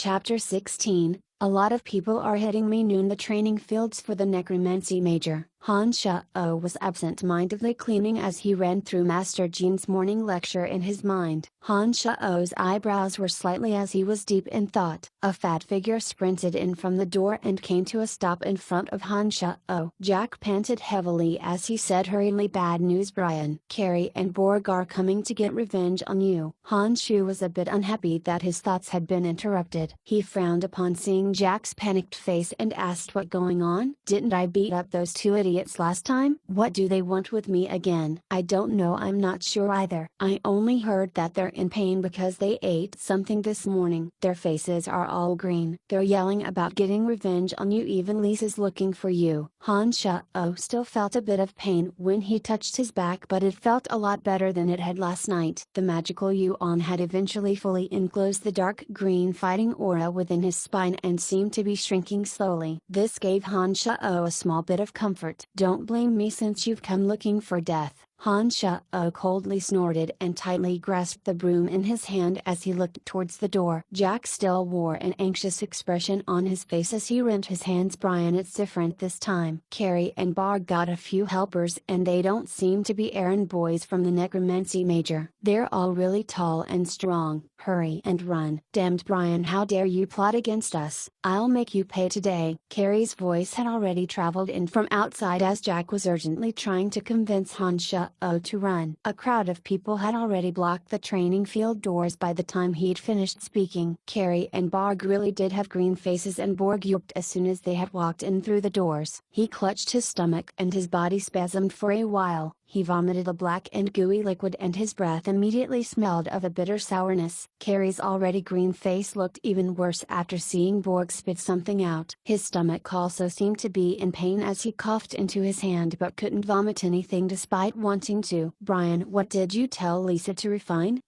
Chapter 16, A lot of people are hitting me noon. The training fields for the necromancy major. Han Shao was absent-mindedly cleaning as he ran through Master Jean's morning lecture in his mind. Han Shao's eyebrows were slightly as he was deep in thought. A fat figure sprinted in from the door and came to a stop in front of Han Shao. Jack panted heavily as he said hurriedly, "Bad news, Brian. Carrie and Borg are coming to get revenge on you." Han Shu was a bit unhappy that his thoughts had been interrupted. He frowned upon seeing Jack's panicked face and asked, "What going on? Didn't I beat up those two idiots last time? What do they want with me again?" "I don't know, I'm not sure either. I only heard that they're in pain because they ate something this morning. Their faces are all green. They're yelling about getting revenge on you. Even Lisa's looking for you." Han Shao still felt a bit of pain when he touched his back, but it felt a lot better than it had last night. The magical yuan had eventually fully enclosed the dark green fighting aura within his spine and seemed to be shrinking slowly. This gave Han Shao a small bit of comfort. "Don't blame me since you've come looking for death." Han Shao coldly snorted and tightly grasped the broom in his hand as he looked towards the door. Jack still wore an anxious expression on his face as he rent his hands. "Brian, it's different this time. Carrie and Barg got a few helpers and they don't seem to be errand boys from the necromancy major. They're all really tall and strong. Hurry and run." "Damned Brian, how dare you plot against us? I'll make you pay today." Carrie's voice had already traveled in from outside as Jack was urgently trying to convince Han Shao to run. A crowd of people had already blocked the training field doors by the time he'd finished speaking. Carrie and Barg really did have green faces, and Borg yelped as soon as they had walked in through the doors. He clutched his stomach and his body spasmed for a while. He vomited a black and gooey liquid and his breath immediately smelled of a bitter sourness. Carrie's already green face looked even worse after seeing Borg spit something out. His stomach also seemed to be in pain as he coughed into his hand but couldn't vomit anything despite wanting to. "Brian, what did you tell Lisa to refine?"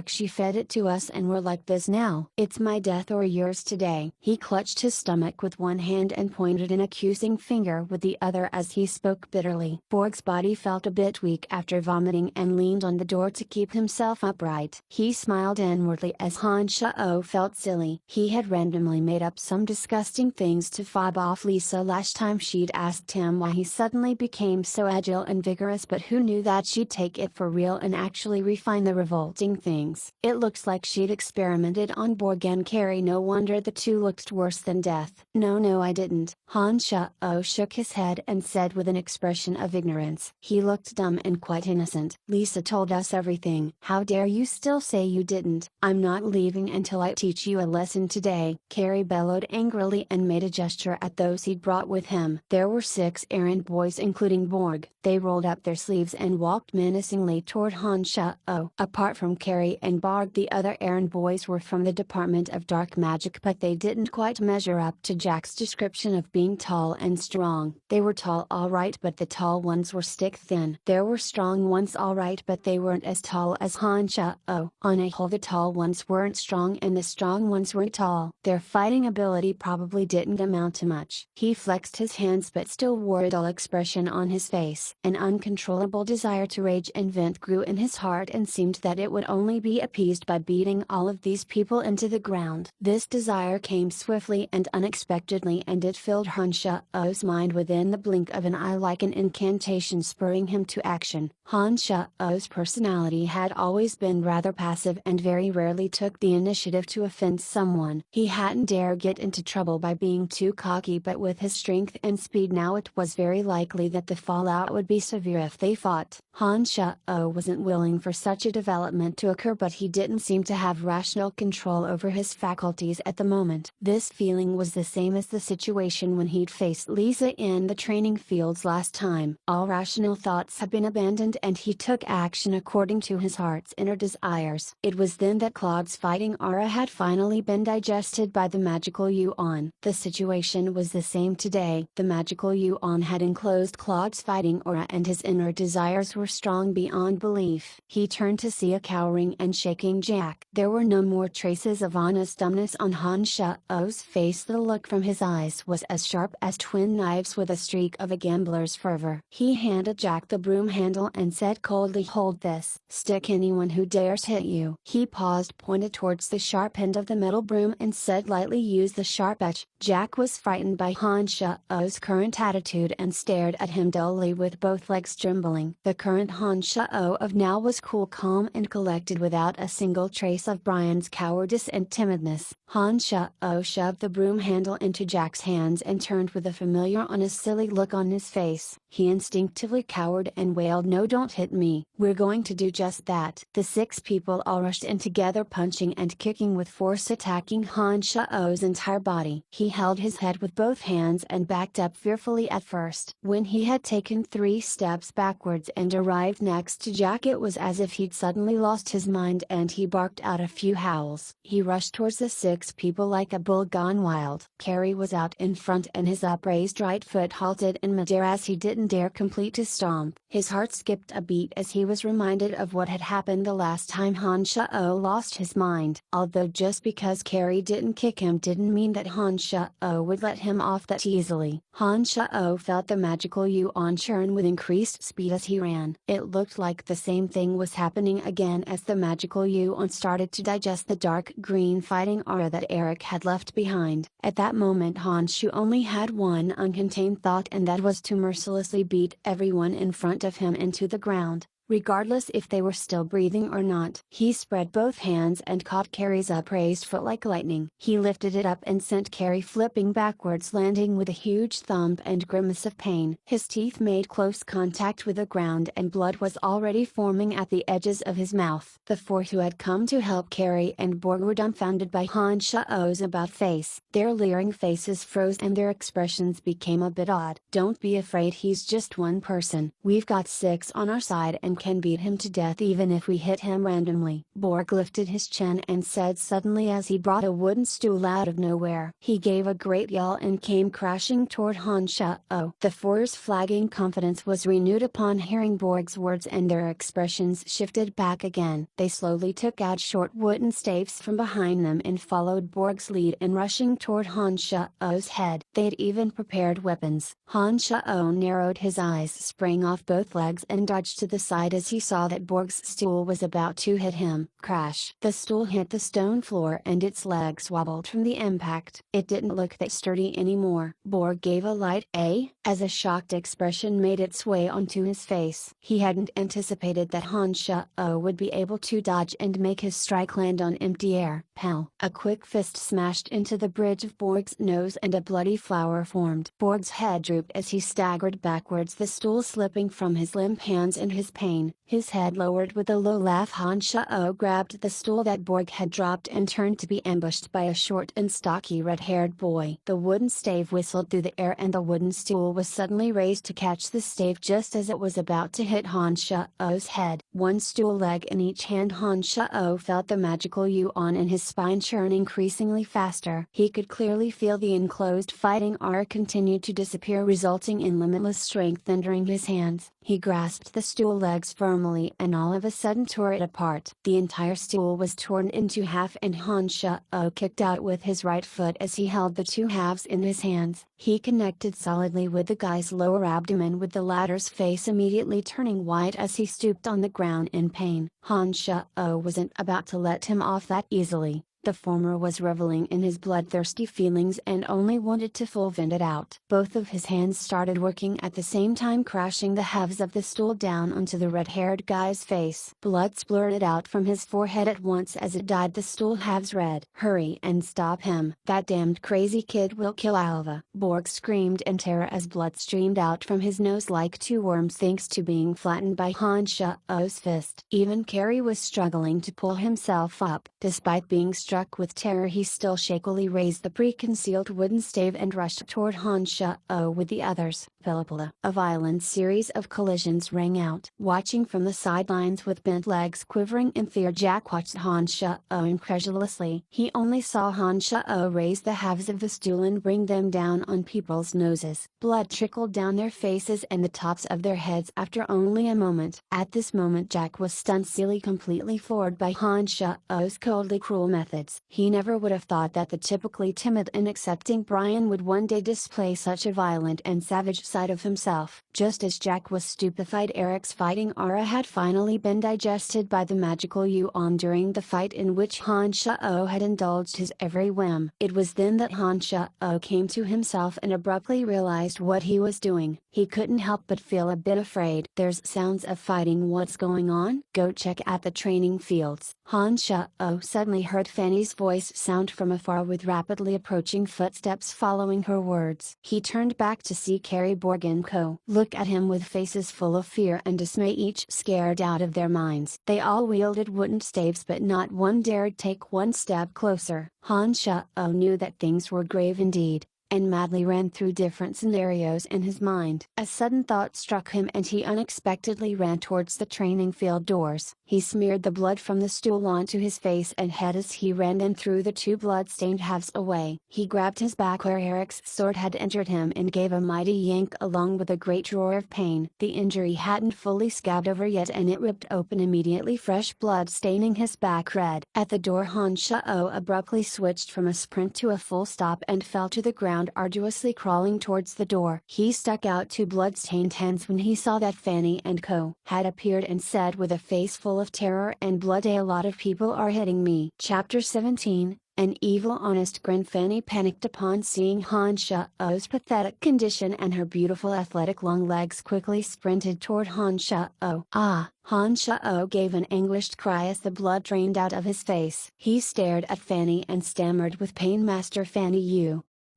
"She fed it to us and we're like this now. It's my death or yours today." He clutched his stomach with one hand and pointed an accusing finger with the other as he spoke bitterly. Borg's body felt a bit weak after vomiting and leaned on the door to keep himself upright. He smiled inwardly as Han Shao felt silly. He had randomly made up some disgusting things to fob off Lisa last time she'd asked him why he suddenly became so agile and vigorous, but who knew that she'd take it for real and actually refine the revolting things. It looks like she'd experimented on Borg and Carrie. No wonder the two looked worse than death. No, I didn't." Han Shao shook his head and said with an expression of ignorance. He looked dumb and quite innocent. "Lisa told us everything." "How dare you still say you didn't?" "I'm not leaving until I teach you a lesson today." Carrie bellowed angrily and made a gesture at those he'd brought with him. There were 6 errand boys including Borg. They rolled up their sleeves and walked menacingly toward Han Shao. Apart from Carrie and Barg, the other errand boys were from the Department of Dark Magic, but they didn't quite measure up to Jack's description of being tall and strong. They were tall alright, but the tall ones were stick thin. There were strong ones alright, but they weren't as tall as Han Shao. On a whole, the tall ones weren't strong and the strong ones were tall. Their fighting ability probably didn't amount to much. He flexed his hands but still wore a dull expression on his face. An uncontrollable desire to rage and vent grew in his heart and seemed that it would only be appeased by beating all of these people into the ground. This desire came swiftly and unexpectedly, and it filled Han Shao's mind within the blink of an eye like an incantation spurring him to action. Han Shao's personality had always been rather passive and very rarely took the initiative to offend someone. He hadn't dared get into trouble by being too cocky, but with his strength and speed now it was very likely that the fallout would be severe if they fought. Han Shao wasn't willing for such a development to occur, but he didn't seem to have rational control over his faculties at the moment. This feeling was the same as the situation when he'd faced Lisa in the training fields last time. All rational thoughts had been abandoned and he took action according to his heart's inner desires. It was then that Claude's fighting aura had finally been digested by the magical yuan. The situation was the same today. The magical yuan had enclosed Claude's fighting aura and his inner desires were strong beyond belief. He turned to see a cowering and shaking Jack. There were no more traces of honest dumbness on Han Shao's face. The look from his eyes was as sharp as twin knives with a streak of a gambler's fervor. He handed handed Jack the broom handle and said coldly, "Hold this. Stick anyone who dares hit you." He paused, pointed towards the sharp end of the metal broom and said lightly, "Use the sharp edge." Jack was frightened by Han Shao-Oh's current attitude and stared at him dully with both legs trembling. The current Han Shao of now was cool, calm and collected, without a single trace of Brian's cowardice and timidness. Han Shao shoved the broom handle into Jack's hands and turned with a familiar honest silly look on his face. He instinctively cowered and wailed, "No, don't hit me." "We're going to do just that." The 6 people all rushed in together, punching and kicking with force, attacking Han Shao's entire body. He held his head with both hands and backed up fearfully at first. When he had taken 3 steps backwards and arrived next to Jack, it was as if he'd suddenly lost his mind and he barked out a few howls. He rushed towards the 6 people like a bull gone wild. Carrie was out in front and his upraised right foot halted in midair as he didn't dare complete his stomp. His heart skipped a beat as he was reminded of what had happened the last time Han Shao lost his mind. Although just because Carrie didn't kick him didn't mean that Han Shao would let him off that easily. Han Shao felt the magical yuan churn with increased speed as he ran. It looked like the same thing was happening again as the magical yuan started to digest the dark green fighting aura that Eric had left behind. At that moment Han Shu only had one uncontained thought, and that was to mercilessly beat everyone in front of him into the ground, regardless if they were still breathing or not. He spread both hands and caught Carrie's upraised foot like lightning. He lifted it up and sent Carrie flipping backwards, landing with a huge thump and grimace of pain. His teeth made close contact with the ground and blood was already forming at the edges of his mouth. The 4 who had come to help Carrie and Borg were dumbfounded by Han Shao's about face. Their leering faces froze and their expressions became a bit odd. "Don't be afraid, he's just one person. We've got 6 on our side and can beat him to death even if we hit him randomly." Borg lifted his chin and said suddenly as he brought a wooden stool out of nowhere. He gave a great yell and came crashing toward Han Shao. The 4's flagging confidence was renewed upon hearing Borg's words and their expressions shifted back again. They slowly took out short wooden staves from behind them and followed Borg's lead in rushing toward Han Shao's head. They'd even prepared weapons. Han Shao narrowed his eyes, sprang off both legs and dodged to the side as he saw that Borg's stool was about to hit him. Crash! The stool hit the stone floor and its legs wobbled from the impact. It didn't look that sturdy anymore. Borg gave a light "eh?" as a shocked expression made its way onto his face. He hadn't anticipated that Han Shao would be able to dodge and make his strike land on empty air. Pow! A quick fist smashed into the bridge of Borg's nose and a bloody flower formed. Borg's head drooped as he staggered backwards, the stool slipping from his limp hands in his pain. His head lowered with a low laugh. Han Shao grabbed the stool that Borg had dropped and turned to be ambushed by a short and stocky red-haired boy. The wooden stave whistled through the air and the wooden stool was suddenly raised to catch the stave just as it was about to hit Han Shao's head. One stool leg in each hand, Han Shao felt the magical yuan in his spine churn increasingly faster. He could clearly feel the enclosed fighting aura continue to disappear, resulting in limitless strength entering his hands. He grasped the stool legs firmly and all of a sudden tore it apart. The entire stool was torn into half and Han Shao kicked out with his right foot as he held the 2 halves in his hands. He connected solidly with the guy's lower abdomen, with the latter's face immediately turning white as he stooped on the ground in pain. Han Shao wasn't about to let him off that easily. The former was reveling in his bloodthirsty feelings and only wanted to full vent it out. Both of his hands started working at the same time, crashing the halves of the stool down onto the red-haired guy's face. Blood splurted out from his forehead at once as it dyed the stool halves red. "Hurry and stop him. That damned crazy kid will kill Alva." Borg screamed in terror as blood streamed out from his nose like 2 worms thanks to being flattened by Han Shao's fist. Even Carrie was struggling to pull himself up. Despite being struck with terror, he still shakily raised the pre-concealed wooden stave and rushed toward Han Shao with the others. Philippula. A violent series of collisions rang out. Watching from the sidelines with bent legs quivering in fear, Jack watched Han Shao incredulously. He only saw Han Shao raise the halves of the stool and bring them down on people's noses. Blood trickled down their faces and the tops of their heads after only a moment. At this moment Jack was stunned, silly, completely floored by Han Shao's coldly cruel methods. He never would have thought that the typically timid and accepting Brian would one day display such a violent and savage side inside of himself. Just as Jack was stupefied, Eric's fighting aura had finally been digested by the magical Yuan during the fight in which Han Shao had indulged his every whim. It was then that Han Shao came to himself and abruptly realized what he was doing. He couldn't help but feel a bit afraid. "There's sounds of fighting. What's going on? Go check at the training fields." Han Shao suddenly heard Fanny's voice sound from afar with rapidly approaching footsteps following her words. He turned back to see Carrie Borg and Co. look at him with faces full of fear and dismay, each scared out of their minds. They all wielded wooden staves, but not one dared take one step closer. Han Shao knew that things were grave indeed, and madly ran through different scenarios in his mind. A sudden thought struck him and he unexpectedly ran towards the training field doors. He smeared the blood from the stool onto his face and head as he ran and threw the two blood-stained halves away. He grabbed his back where Eric's sword had entered him and gave a mighty yank along with a great roar of pain. The injury hadn't fully scabbed over yet and it ripped open immediately, fresh blood staining his back red. At the door, Han Shao abruptly switched from a sprint to a full stop and fell to the ground, arduously crawling towards the door. He stuck out two blood-stained hands when he saw that Fanny and Co. had appeared and said with a face full of terror and blood, "A lot of people are hitting me." Chapter 17, An Evil Honest Grin. Fanny panicked upon seeing Han Shao's pathetic condition, and her beautiful athletic long legs quickly sprinted toward Han Shao. "Ah!" Han Shao gave an anguished cry as the blood drained out of his face. He stared at Fanny and stammered with pain, "Master Fanny,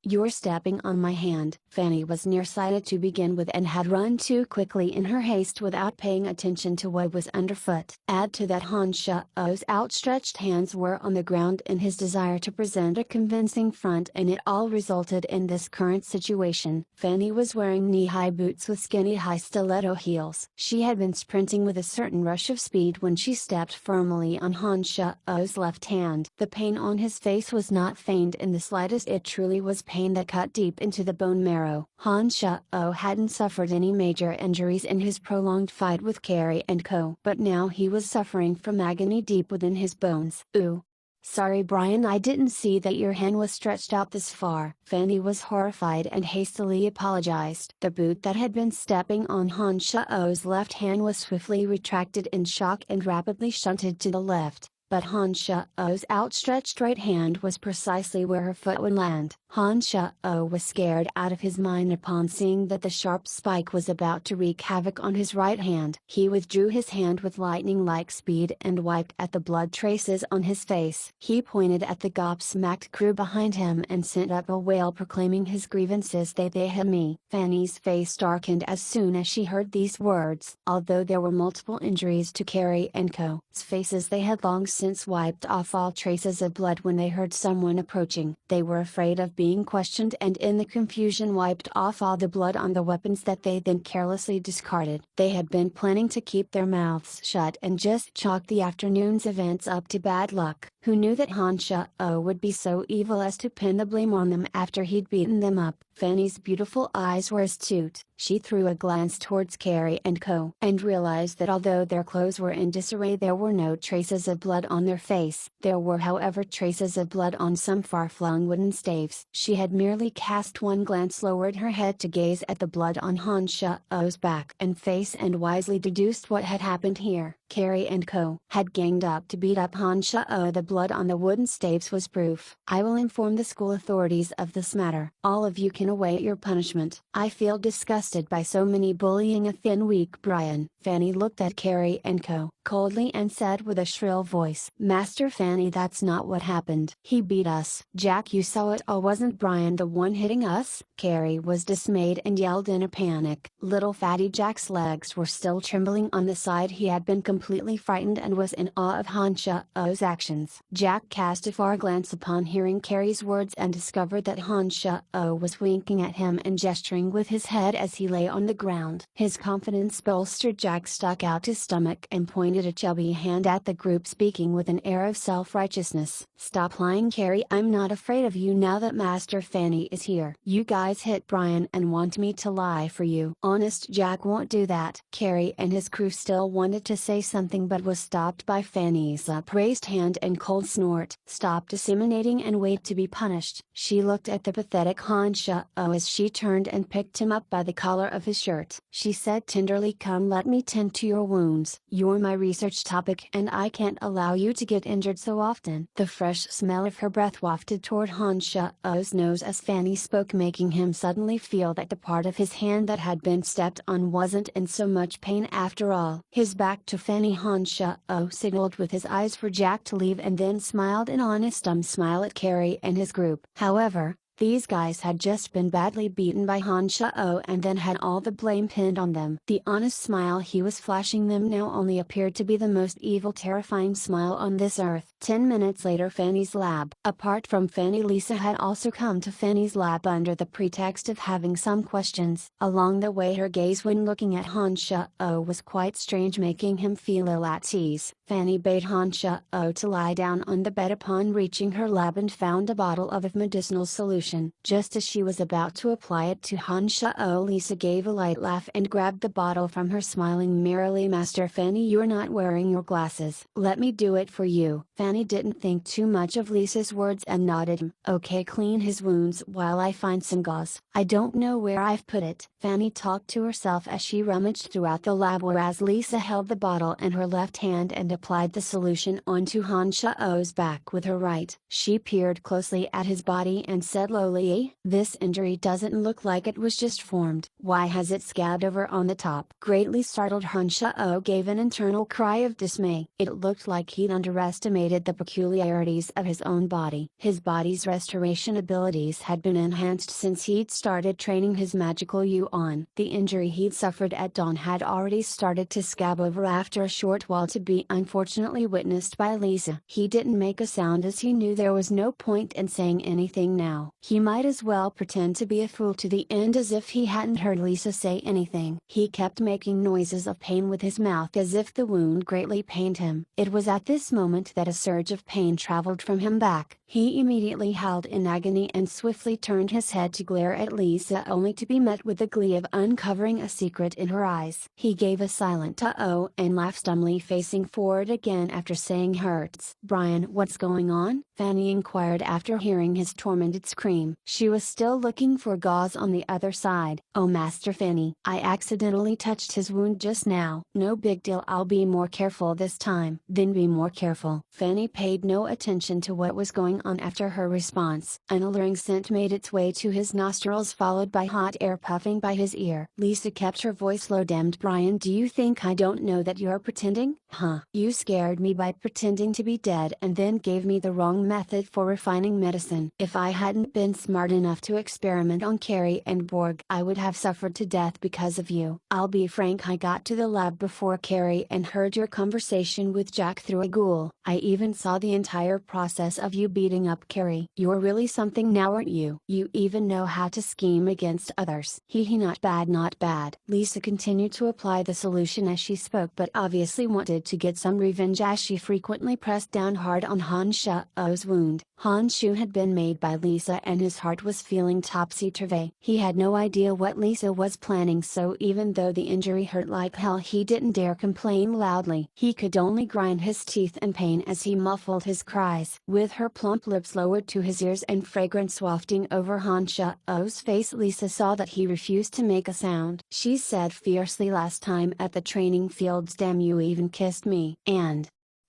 you're stepping on my hand." Fanny was nearsighted to begin with and had run too quickly in her haste without paying attention to what was underfoot. Add to that Han Shao's outstretched hands were on the ground in his desire to present a convincing front, and it all resulted in this current situation. Fanny was wearing knee-high boots with skinny-high stiletto heels. She had been sprinting with a certain rush of speed when she stepped firmly on Han Shao's left hand. The pain on his face was not feigned in the slightest. It truly was pain that cut deep into the bone marrow. Han Shao hadn't suffered any major injuries in his prolonged fight with Carrie and Co. But now he was suffering from agony deep within his bones. "Ooh. Sorry Brian, I didn't see that your hand was stretched out this far." Fanny was horrified and hastily apologized. The boot that had been stepping on Han Shao's left hand was swiftly retracted in shock and rapidly shunted to the left. But Han Shao's outstretched right hand was precisely where her foot would land. Han Shao was scared out of his mind upon seeing that the sharp spike was about to wreak havoc on his right hand. He withdrew his hand with lightning-like speed and wiped at the blood traces on his face. He pointed at the gobsmacked crew behind him and sent up a wail proclaiming his grievances. They had me." Fanny's face darkened as soon as she heard these words. Although there were multiple injuries to Carrie and Co.'s faces, they had long since wiped off all traces of blood when they heard someone approaching. They were afraid of being questioned and in the confusion wiped off all the blood on the weapons that they then carelessly discarded. They had been planning to keep their mouths shut and just chalk the afternoon's events up to bad luck. Who knew that Han Shao would be so evil as to pin the blame on them after he'd beaten them up? Fanny's beautiful eyes were astute. She threw a glance towards Carrie and Co. and realized that although their clothes were in disarray, there were no traces of blood on their face. There were however traces of blood on some far-flung wooden staves. She had merely cast one glance, lowered her head to gaze at the blood on Han Shao's back and face, and wisely deduced what had happened here. Carrie and Co. had ganged up to beat up Han Shao. The blood on the wooden staves was proof. "I will inform the school authorities of this matter. All of you can await your punishment. I feel disgusted by so many bullying a thin, weak Brian." Fanny looked at Carrie and Co. coldly and said with a shrill voice, "Master Fanny, that's not what happened. He beat us." "Jack, you saw it all. Wasn't Brian the one hitting us?" Carrie was dismayed and yelled in a panic. Little fatty Jack's legs were still trembling on the side. He had been completely frightened and was in awe of Han Shao's actions. Jack cast a far glance upon hearing Carrie's words and discovered that Han Shao was winking at him and gesturing with his head as he lay on the ground. His confidence bolstered. Jack stuck out his stomach and pointed a chubby hand at the group, speaking speaking with an air of self-righteousness. "Stop lying, Carrie. I'm not afraid of you now that Master Fanny is here. You guys hit Brian and want me to lie for you. Honest, Jack won't do that." Carrie and his crew still wanted to say something but was stopped by Fanny's upraised hand and cold snort. "Stop disseminating and wait to be punished." She looked at the pathetic Han Sha-Oh as she turned and picked him up by the collar of his shirt. She said tenderly, "Come, let me tend to your wounds. You're my research topic and I can't allow you to get injured so often." The fresh smell of her breath wafted toward Han Sha-Oh's nose as Fanny spoke, making him suddenly feel that the part of his hand that had been stepped on wasn't in so much pain after all. His back to Fanny, Han Sha-Oh signaled with his eyes for Jack to leave and then smiled an honest smile at Carrie and his group. However, these guys had just been badly beaten by Han Sha-Oh and then had all the blame pinned on them. The honest smile he was flashing them now only appeared to be the most evil, terrifying smile on this earth. 10 minutes later, Fanny's lab. Apart from Fanny, Lisa had also come to Fanny's lab under the pretext of having some questions. Along the way, her gaze when looking at Han Sha-Oh was quite strange, making him feel ill at ease. Fanny bade Han Sha-Oh to lie down on the bed upon reaching her lab and found a bottle of medicinal solution. Just as she was about to apply it to Han Sha-Oh, Lisa gave a light laugh and grabbed the bottle from her, smiling merrily. "Master Fanny, you're not wearing your glasses. Let me do it for you." Fanny didn't think too much of Lisa's words and nodded. "Okay, clean his wounds while I find some gauze. I don't know where I've put it." Fanny talked to herself as she rummaged throughout the lab, whereas Lisa held the bottle in her left hand and applied the solution onto Han Sha-Oh's back with her right. She peered closely at his body and said slowly, "This injury doesn't look like it was just formed. Why has it scabbed over on the top?" Greatly startled, Han Sha-Oh gave an internal cry of dismay. It looked like he'd underestimated the peculiarities of his own body. His body's restoration abilities had been enhanced since he'd started training his magical yuan. The injury he'd suffered at dawn had already started to scab over after a short while, to be unfortunately witnessed by Lisa. He didn't make a sound as he knew there was no point in saying anything now. He might as well pretend to be a fool to the end as if he hadn't heard Lisa say anything. He kept making noises of pain with his mouth as if the wound greatly pained him. It was at this moment that a surge of pain traveled from him back. He immediately howled in agony and swiftly turned his head to glare at Lisa, only to be met with the glee of uncovering a secret in her eyes. He gave a silent "uh-oh" and laughed dumbly, facing forward again after saying, "Hurts." "Brian, what's going on?" Fanny inquired after hearing his tormented scream. She was still looking for gauze on the other side. "Oh, Master Fanny, I accidentally touched his wound just now." "No big deal, I'll be more careful this time." "Then be more careful." Fanny paid no attention to what was going on after her response. An alluring scent made its way to his nostrils, followed by hot air puffing by his ear. Lisa kept her voice low. "Damned Brian, do you think I don't know that you're pretending? Huh? You scared me by pretending to be dead and then gave me the wrong method for refining medicine. If I hadn't been smart enough to experiment on Carrie and Borg, I would have suffered to death because of you. I'll be frank, I got to the lab before Carrie and heard your conversation with Jack through a ghoul. I even saw the entire process of you beating up Carrie. You're really something now, aren't you? You even know how to scheme against others." He not bad, not bad. Lisa continued to apply the solution as she spoke, but obviously wanted to get some revenge as she frequently pressed down hard on Han Sha-Oh's wound. Han Shu had been made by Lisa and his heart was feeling topsy-turvy. He had no idea what Lisa was planning, so even though the injury hurt like hell, he didn't dare complain loudly. He could only grind his teeth in pain as he muffled his cries. With her plump lips lowered to his ears and fragrance wafting over Han Sha-Oh's face, Lisa saw that he refused to make a sound. She said fiercely, "Last time at the training fields, damn, you even kissed me.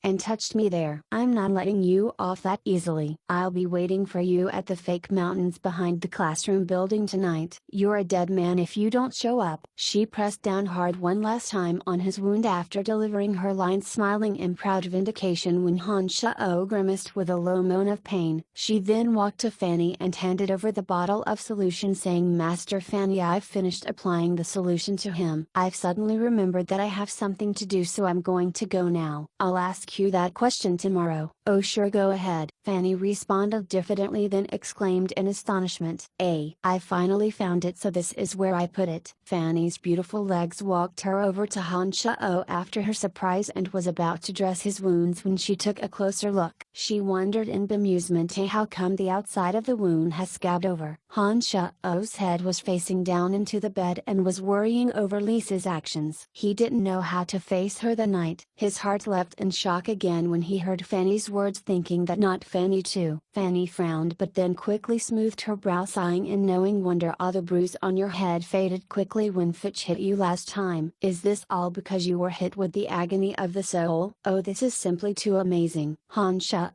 And touched me there. I'm not letting you off that easily. I'll be waiting for you at the fake mountains behind the classroom building tonight. You're a dead man if you don't show up." She pressed down hard one last time on his wound after delivering her line, smiling in proud vindication when Han Sha-Oh grimaced with a low moan of pain. She then walked to Fanny and handed over the bottle of solution, saying, "Master Fanny, I've finished applying the solution to him. I've suddenly remembered that I have something to do, so I'm going to go now. I'll ask you that question tomorrow, "Oh sure, go ahead," Fanny responded diffidently, then exclaimed in astonishment, I finally found it, so this is where I put it." Fanny's beautiful legs walked her over to Han Shao after her surprise and was about to dress his wounds when she took a closer look. She wondered in bemusement how come the outside of the wound has scabbed over. Han Shao's head was facing down into the bed and was worrying over Lisa's actions. He didn't know how to face her that night. His heart leapt in shock again when he heard Fanny's words, thinking that not Fanny too. Fanny frowned but then quickly smoothed her brow, sighing in knowing wonder. "All the bruise on your head faded quickly when Fitch hit you last time. Is this all because you were hit with the agony of the soul? Oh, this is simply too amazing." Han Shao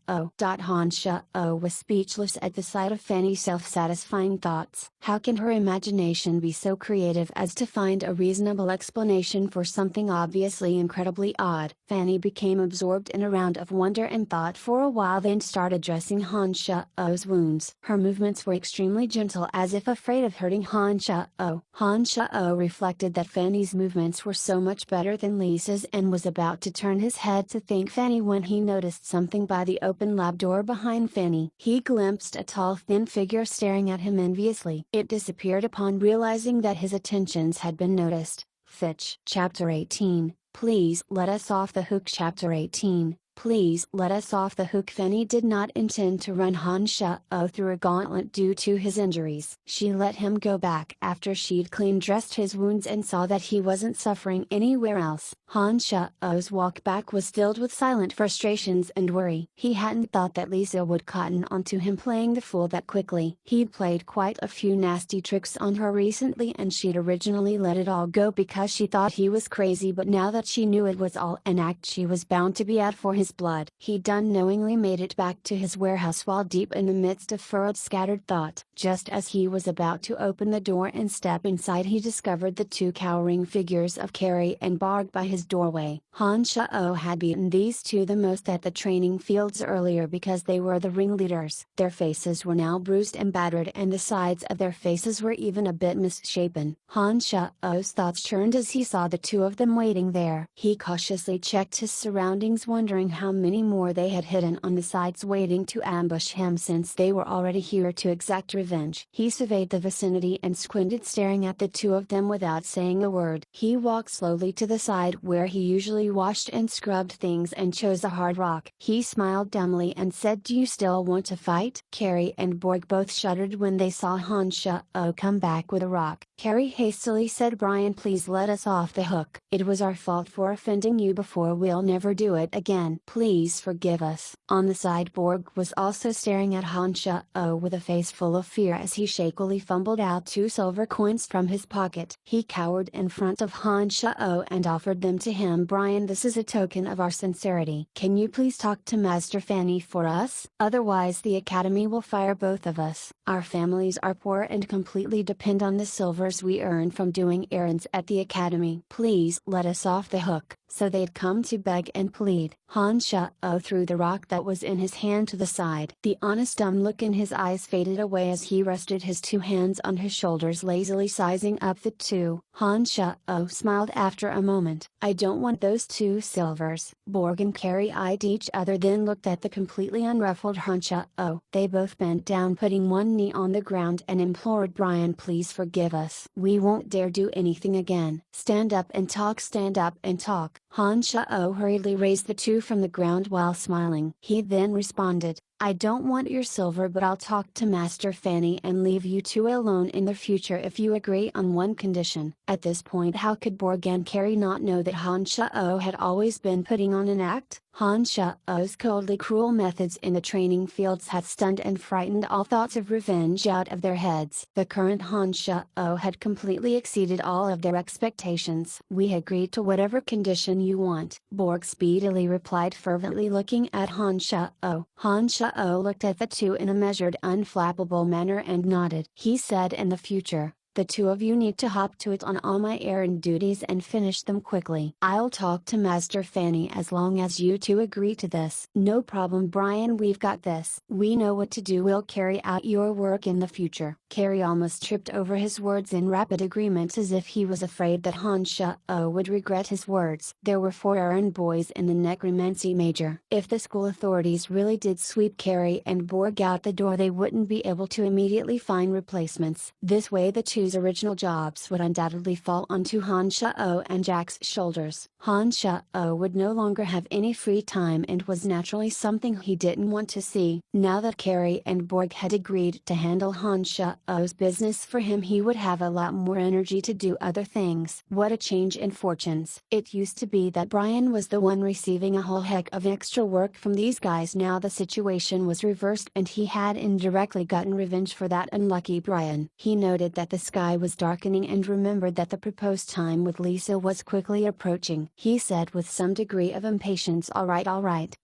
was speechless at the sight of Fanny's self-satisfying thoughts. How can her imagination be so creative as to find a reasonable explanation for something obviously incredibly odd? Fanny became absorbed in a round of wonder and thought for a while, then started dressing Han Shao's wounds. Her movements were extremely gentle, as if afraid of hurting Han Shao. Han Shao reflected that Fanny's movements were so much better than Lisa's and was about to turn his head to thank Fanny when he noticed something by the open lab door behind Fanny. He glimpsed a tall thin figure staring at him enviously. It disappeared upon realizing that his attentions had been noticed. Fitch. Chapter 18, Please let us off the hook. Chapter 18, Please let us off the hook. Fanny did not intend to run Han Shao through a gauntlet due to his injuries. She let him go back after she'd clean dressed his wounds and saw that he wasn't suffering anywhere else. Han Shao's walk back was filled with silent frustrations and worry. He hadn't thought that Lisa would cotton onto him playing the fool that quickly. He'd played quite a few nasty tricks on her recently, and she'd originally let it all go because she thought he was crazy, but now that she knew it was all an act, she was bound to be out for his blood. He'd unknowingly made it back to his warehouse while deep in the midst of furrowed, scattered thought. Just as he was about to open the door and step inside, he discovered the two cowering figures of Carrie and Barg by his doorway. Han Shao had beaten these two the most at the training fields earlier because they were the ringleaders. Their faces were now bruised and battered, and the sides of their faces were even a bit misshapen. Han Shao's thoughts churned as he saw the two of them waiting there. He cautiously checked his surroundings, wondering how many more they had hidden on the sides waiting to ambush him, since they were already here to exact revenge. He surveyed the vicinity and squinted, staring at the two of them without saying a word. He walked slowly to the side where he usually washed and scrubbed things and chose a hard rock. He smiled dumbly and said, "Do you still want to fight?" Carrie and Borg both shuddered when they saw Han Shao come back with a rock. Carrie hastily said, "Brian, please let us off the hook. It was our fault for offending you before. We'll never do it again. Please forgive us." On the side, Borg was also staring at Han Shao with a face full of fear as he shakily fumbled out 2 silver coins from his pocket. He cowered in front of Han Shao and offered them to him. "Brian, this is a token of our sincerity. Can you please talk to Master Fanny for us? Otherwise the Academy will fire both of us. Our families are poor and completely depend on the silvers we earn from doing errands at the Academy. Please let us off the hook." So they'd come to beg and plead. Han Shao threw the rock that was in his hand to the side. The honest dumb look in his eyes faded away as he rested his 2 hands on his shoulders, lazily sizing up the 2. Han Shao smiled after a moment. "I don't want those 2 silvers." Borg and Carrie eyed each other, then looked at the completely unruffled Han Shao. They both bent down, putting one knee on the ground, and implored, "Brian, please forgive us. We won't dare do anything again. Stand up and talk, stand up and talk." Han Shao hurriedly raised the 2 from the ground while smiling. He then responded, "I don't want your silver, but I'll talk to Master Fanny and leave you 2 alone in the future if you agree on one condition." At this point, how could Borg and Carrie not know that Han Shao had always been putting on an act? Han Shao's coldly cruel methods in the training fields had stunned and frightened all thoughts of revenge out of their heads. The current Han Shao had completely exceeded all of their expectations. "We agree to whatever condition you want," Borg speedily replied, fervently looking at Han Shao. Han Shao looked at the 2 in a measured, unflappable manner and nodded. He said, "In the future, The two of you need to hop to it on all my errand duties and finish them quickly. I'll talk to Master Fanny as long as you two agree to this. No problem, Brian, we've got this. We know what to do. We'll carry out your work in the future. Carrie almost tripped over his words in rapid agreement as if he was afraid that Han Sha-O would regret his words. There were 4 errand boys in the necromancy major. If the school authorities really did sweep Carrie and Borg out the door, they wouldn't be able to immediately find replacements. This way the two's original jobs would undoubtedly fall onto Han Sha-O and Jack's shoulders. Han Sha-O would no longer have any free time and was naturally something he didn't want to see. Now that Carrie and Borg had agreed to handle Han Sha-O's business for him, he would have a lot more energy to do other things. What a change in fortunes. It used to be that Brian was the one receiving a whole heck of extra work from these guys. Now the situation was reversed and he had indirectly gotten revenge for that unlucky Brian. He noted that the sky was darkening and remembered that the proposed time with Lisa was quickly approaching. He said with some degree of impatience, all right,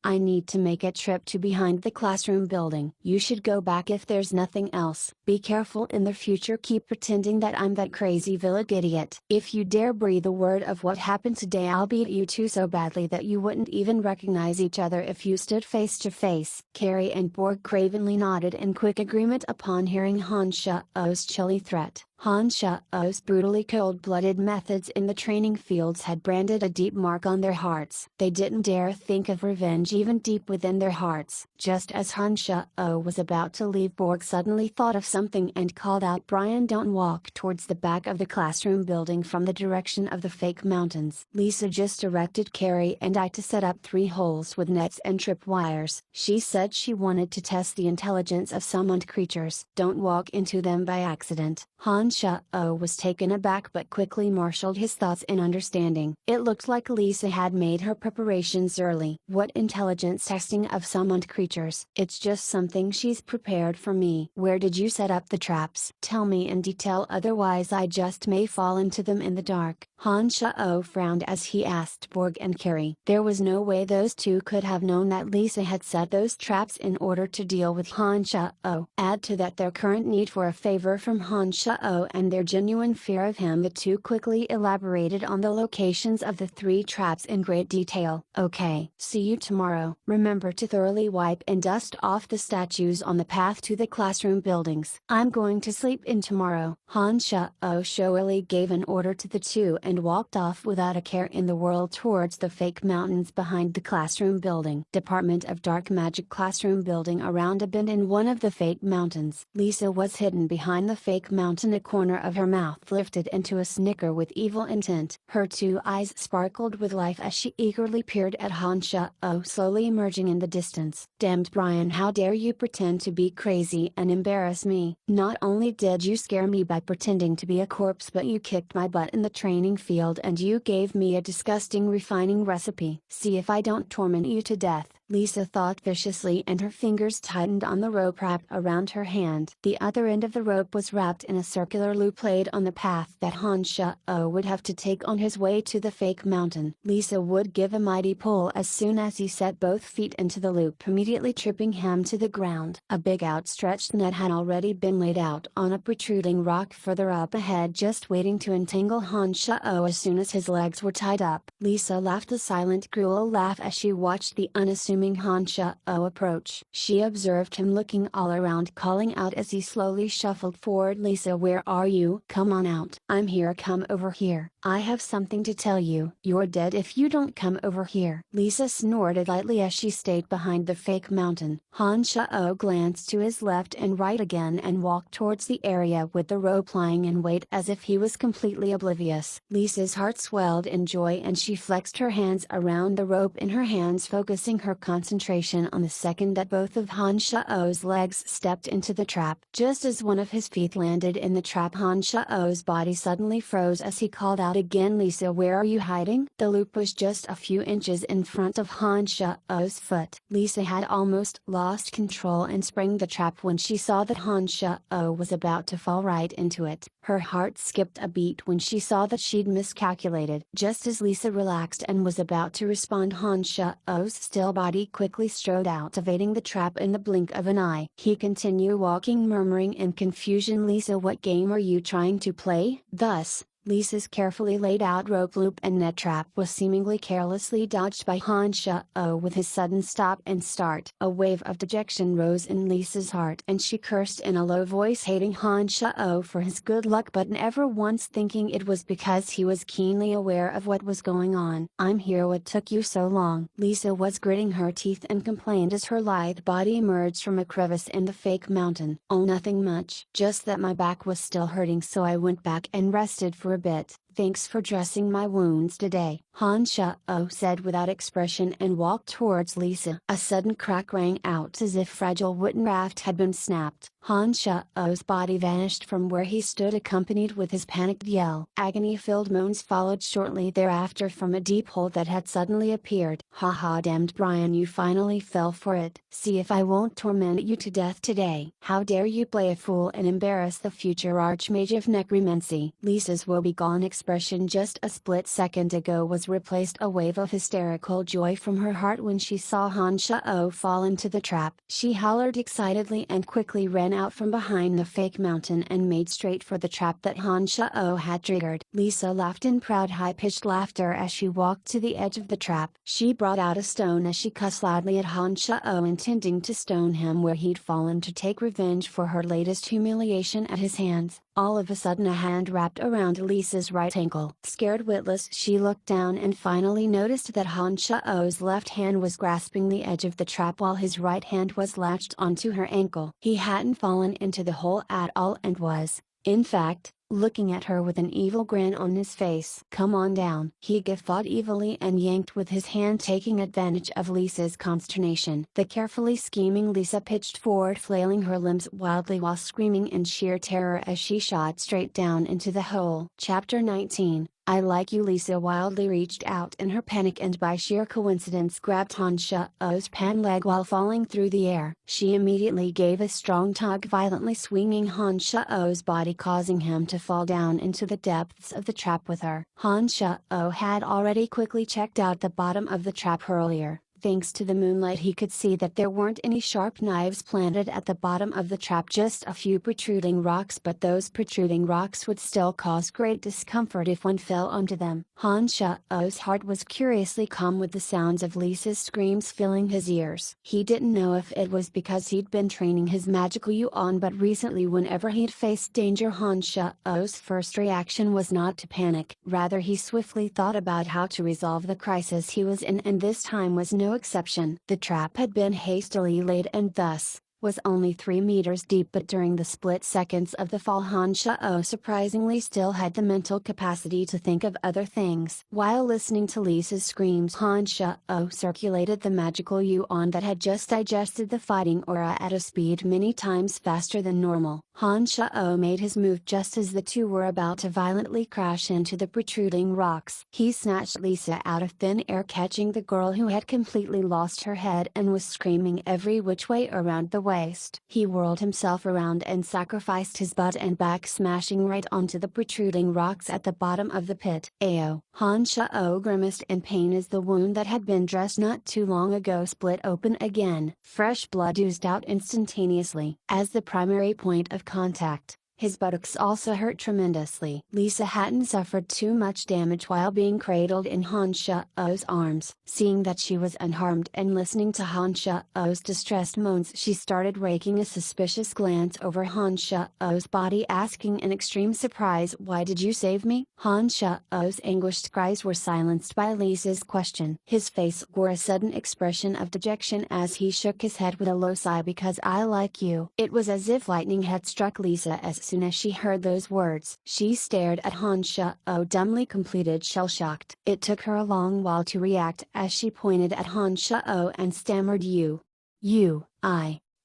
I need to make a trip to behind the classroom building. You should go back if there's nothing else. Be careful in the future, keep pretending that I'm that crazy village idiot. If you dare breathe a word of what happened today, I'll beat you two so badly that you wouldn't even recognize each other if you stood face to face. Carrie and Borg cravenly nodded in quick agreement upon hearing Han Sha-O's chilly threat. Han Sha-O's brutally cold-blooded methods in the training fields had branded a deep mark on their hearts. They didn't dare think of revenge even deep within their hearts. Just as Han Sha-O was about to leave, Borg suddenly thought of something and called out, Brian, don't walk towards the back of the classroom building from the direction of the fake mountains. Lisa just directed Carrie and I to set up 3 holes with nets and tripwires. She said she wanted to test the intelligence of summoned creatures. Don't walk into them by accident. Han Sha-O was taken aback but quickly marshaled his thoughts in understanding. It looked like Lisa had made her preparations early. What intelligence testing of summoned creatures? It's just something she's prepared for me. Where did you set up the traps? Tell me in detail, otherwise I just may fall into them in the dark. Han Sha-O frowned as he asked Borg and Carrie. There was no way those two could have known that Lisa had set those traps in order to deal with Han Sha-O. Add to that their current need for a favor from Han Sha-O and their genuine fear of him. The two quickly elaborated on the locations of the 3 traps in great detail. Okay, see you tomorrow. Remember to thoroughly wipe and dust off the statues on the path to the classroom buildings. I'm going to sleep in tomorrow. Han Sha-O showily gave an order to the two and walked off without a care in the world towards the fake mountains behind the classroom building. Department of Dark Magic classroom building around a bend in one of the fake mountains. Lisa was hidden behind the fake mountain, a corner of her mouth lifted into a snicker with evil intent. Her 2 eyes sparkled with life as she eagerly peered at Han Sha-O slowly emerging in the distance. Damned Brian, how dare you pretend to be crazy and embarrass me? Not only did you scare me by pretending to be a corpse, but you kicked my butt in the training field and you gave me a disgusting refining recipe. See if I don't torment you to death. Lisa thought viciously and her fingers tightened on the rope wrapped around her hand. The other end of the rope was wrapped in a circular loop laid on the path that Han Sha-O would have to take on his way to the fake mountain. Lisa would give a mighty pull as soon as he set both feet into the loop, immediately tripping him to the ground. A big outstretched net had already been laid out on a protruding rock further up ahead, just waiting to entangle Han Sha-O as soon as his legs were tied up. Lisa laughed a silent, cruel laugh as she watched the unassuming Han Sha-O approach. She observed him looking all around, calling out as he slowly shuffled forward, Lisa, where are you? Come on out. I'm here. Come over here. I have something to tell you. You're dead if you don't come over here. Lisa snorted lightly as she stayed behind the fake mountain. Han Sha-O glanced to his left and right again and walked towards the area with the rope lying in wait as if he was completely oblivious. Lisa's heart swelled in joy and she flexed her hands around the rope in her hands, focusing her concentration on the second that both of Han Sha-O's legs stepped into the trap. Just as one of his feet landed in the trap, Han Sha-O's body suddenly froze as he called out again, Lisa, where are you hiding? The loop was just a few inches in front of Han Sha-O's foot. Lisa had almost lost control and sprang the trap when she saw that Han Sha-O was about to fall right into it. Her heart skipped a beat when she saw that she'd miscalculated. Just as Lisa relaxed and was about to respond, Han Sha-O's still body he quickly strode out, evading the trap in the blink of an eye. He continued walking, murmuring in confusion, "Lisa, what game are you trying to play?" Thus, Lisa's carefully laid out rope loop and net trap was seemingly carelessly dodged by Han Shao with his sudden stop and start. A wave of dejection rose in Lisa's heart and she cursed in a low voice, hating Han Shao for his good luck but never once thinking it was because he was keenly aware of what was going on. "I'm here, what took you so long?" Lisa was gritting her teeth and complained as her lithe body emerged from a crevice in the fake mountain. "Oh, nothing much. Just that my back was still hurting, so I went back and rested for a bit. Thanks for dressing my wounds today," Han Shao said without expression and walked towards Lisa. A sudden crack rang out as if fragile wooden raft had been snapped. Han Shao's body vanished from where he stood, accompanied with his panicked yell. Agony-filled moans followed shortly thereafter from a deep hole that had suddenly appeared. "Ha ha, damned Brian, you finally fell for it. See if I won't torment you to death today. How dare you play a fool and embarrass the future Archmage of Necromancy." Lisa's woebegone expression just a split second ago was replaced a wave of hysterical joy from her heart when she saw Han Shao fall into the trap. She hollered excitedly and quickly ran out from behind the fake mountain and made straight for the trap that Han Shao had triggered. Lisa laughed in proud high-pitched laughter as she walked to the edge of the trap. She brought out a stone as she cussed loudly at Han Shao, intending to stone him where he'd fallen to take revenge for her latest humiliation at his hands. All of a sudden a hand wrapped around Lisa's right ankle. Scared witless, she looked down and finally noticed that Han Shao's left hand was grasping the edge of the trap while his right hand was latched onto her ankle. He hadn't fallen into the hole at all and was, in fact, looking at her with an evil grin on his face. "Come on down," he guffawed evilly and yanked with his hand, taking advantage of Lisa's consternation. The carefully scheming Lisa pitched forward, flailing her limbs wildly while screaming in sheer terror as she shot straight down into the hole. Chapter 19 "I like you." Lisa wildly reached out in her panic and by sheer coincidence grabbed Han Shao's pant leg while falling through the air. She immediately gave a strong tug, violently swinging Han Shao's body, causing him to fall down into the depths of the trap with her. Han Shao had already quickly checked out the bottom of the trap earlier. Thanks to the moonlight, he could see that there weren't any sharp knives planted at the bottom of the trap, just a few protruding rocks, but those protruding rocks would still cause great discomfort if one fell onto them. Han Shao's heart was curiously calm with the sounds of Lisa's screams filling his ears. He didn't know if it was because he'd been training his magical yuan, but recently whenever he'd faced danger, Han Shao's first reaction was not to panic. Rather, he swiftly thought about how to resolve the crisis he was in, and this time was no exception. The trap had been hastily laid and thus was only 3 meters deep, but during the split seconds of the fall, Han Shao surprisingly still had the mental capacity to think of other things. While listening to Lisa's screams, Han Shao circulated the magical yuan that had just digested the fighting aura at a speed many times faster than normal. Han Shao made his move just as the two were about to violently crash into the protruding rocks. He snatched Lisa out of thin air, catching the girl who had completely lost her head and was screaming every which way around the waist. He whirled himself around and sacrificed his butt and back, smashing right onto the protruding rocks at the bottom of the pit. Ayo! Han Shao grimaced in pain as the wound that had been dressed not too long ago split open again. Fresh blood oozed out instantaneously. As the primary point of contact, his buttocks also hurt tremendously. Lisa hadn't suffered too much damage while being cradled in Han Shao's arms. Seeing that she was unharmed and listening to Han Shao's distressed moans, she started raking a suspicious glance over Han Shao's body, asking in extreme surprise, "Why did you save me?" Han Shao's anguished cries were silenced by Lisa's question. His face wore a sudden expression of dejection as he shook his head with a low sigh. "Because I like you." It was as if lightning had struck Lisa as soon as she heard those words. She stared at Han Shao, dumbly, completed, shell-shocked. It took her a long while to react as she pointed at Han Shao and stammered,